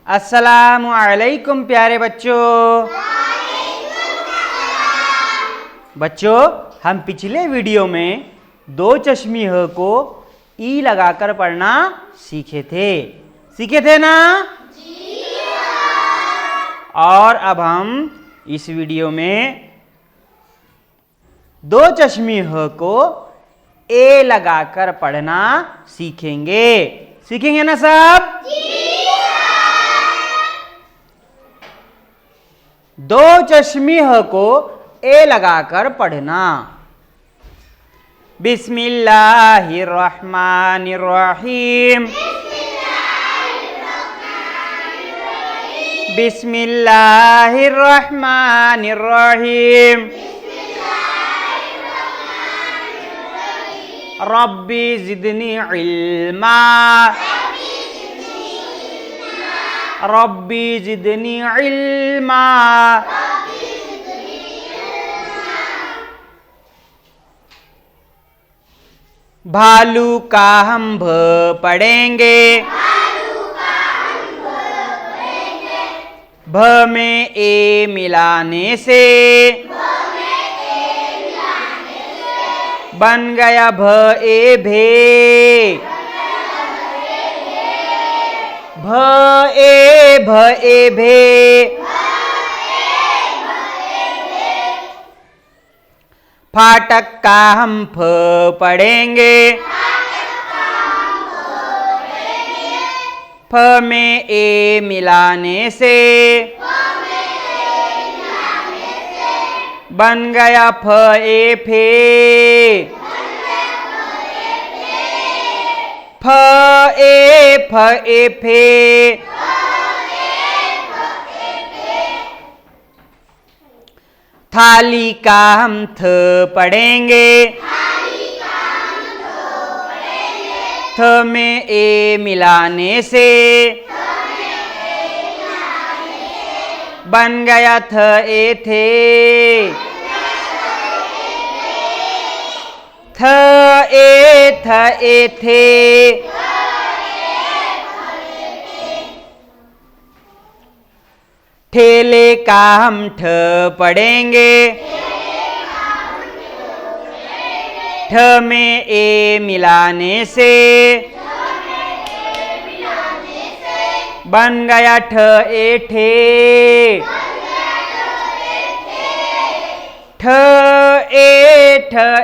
अस्सलामु अलैकुम प्यारे बच्चों। बच्चों, हम पिछले वीडियो में दो चश्मी ह को ई लगाकर पढ़ना सीखे थे ना? और अब हम इस वीडियो में दो चश्मी ह को ए लगाकर पढ़ना सीखेंगे ना सब? दो चश्मी ह को ए लगाकर पढ़ना। बिस्मिल्लाहिर्रहमानिर्रहीम। बिस्मिल्लाहिर्रहमानिर्रहीम। रब्बी ज़िदनी इल्मा। रब्बी ज़िदनी इल्मा। भालू का हम भ पढ़ेंगे। भ में ए मिलाने से बन गया भ ए भे। भ ए भे। फाटक का हम फ पढ़ेंगे। फ में ए मिलाने से बन गया फ ए फे। फ ए फे। थाली का हम थ पढ़ेंगे। थ में ए मिलाने से बन गया थ ए थे। थ ए थे। ठेले का हम ठ पढ़ेंगे। ठ में ए मिलाने से बन गया ठ ए ठे। ठ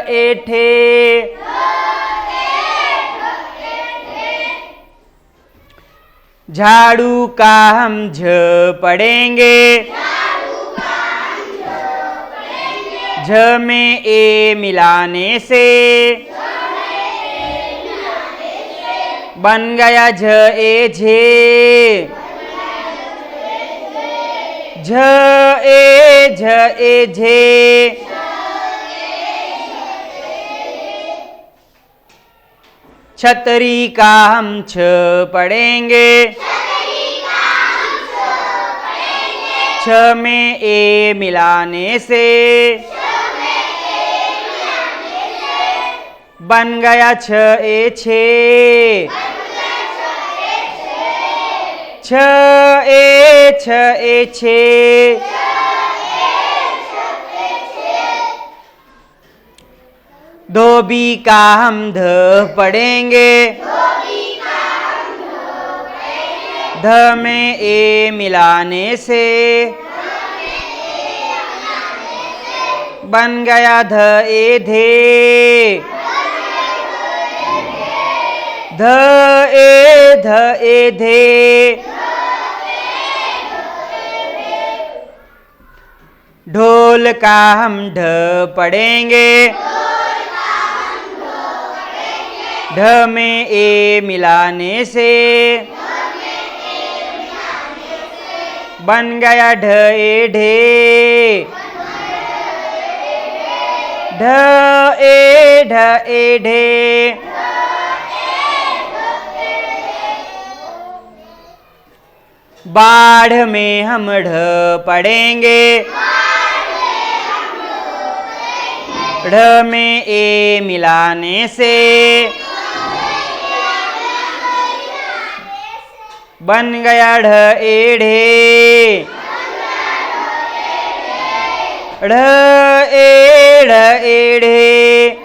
ए ठे। झाड़ू का हम झ पढ़ेंगे। झ में ए मिलाने से बन गया झ ए झे। झ ए झे। छतरी का हम छ पढ़ेंगे। छ में ए मिलाने से बन गया छ ए छे। छ ए छे। धोबी का हम ध पढ़ेंगे। ध में ए मिलाने से बन गया ध ए धे। ध ए धे। ढोल का हम ढ पढ़ेंगे। ढ में ए मिलाने से बन गया ढ ए ढे। ढ ए ढे। बाढ़ में हम ढ पढ़ेंगे। ढ में ए मिलाने से बन गया ढ ए ढे, ढ ए ढे।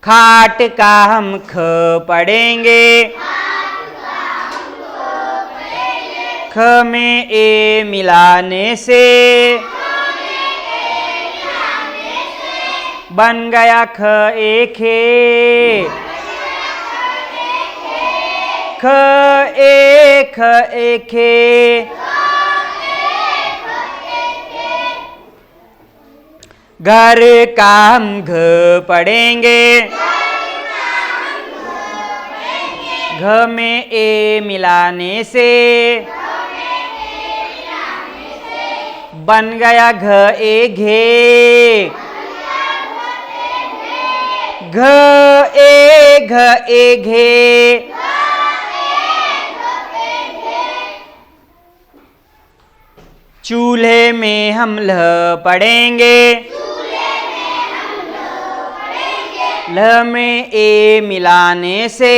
खाट का हम ख पढ़ेंगे, ख में ए मिलाने से बन गया ख ए खे, ख ए खे। घर का हम घ पढ़ेंगे, घ में ए मिलाने से बन गया घ ए घे, घ ए घे। चूल्हे में हम ल पढ़ेंगे, ल में ए मिलाने से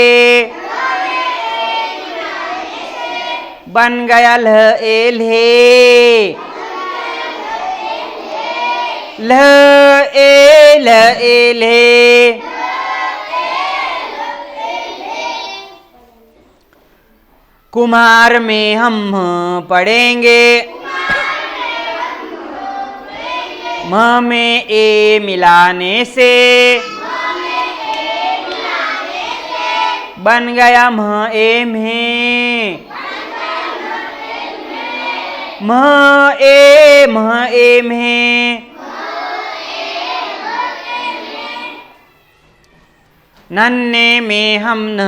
बन गया ल ए ले, ल ए ले। कुम्हार में हम पढ़ेंगे, म में ए मिलाने से बन गया म ए में, म ए में। नन्हे में हम न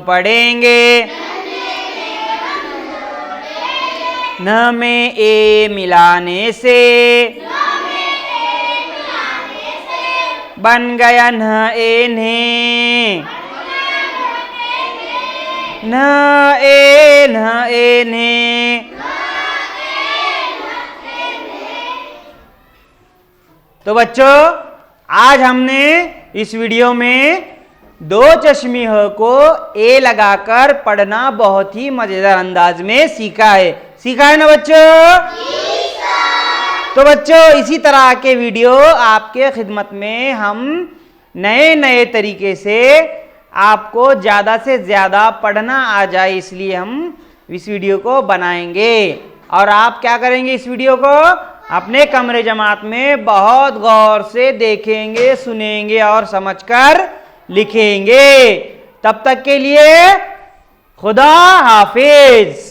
पढ़ेंगे, न में ए मिलाने से बन गया न ए ने, न ए ने। तो बच्चों, आज हमने इस वीडियो में दो चश्मी ह को ए लगाकर पढ़ना बहुत ही मजेदार अंदाज में सीखा है ना बच्चों? तो बच्चों, इसी तरह के वीडियो आपके खिदमत में हम नए तरीके से आपको ज़्यादा से ज़्यादा पढ़ना आ जाए, इसलिए हम इस वीडियो को बनाएंगे। और आप क्या करेंगे, इस वीडियो को अपने कमरे जमात में बहुत गौर से देखेंगे, सुनेंगे और समझकर लिखेंगे। तब तक के लिए खुदा हाफिज।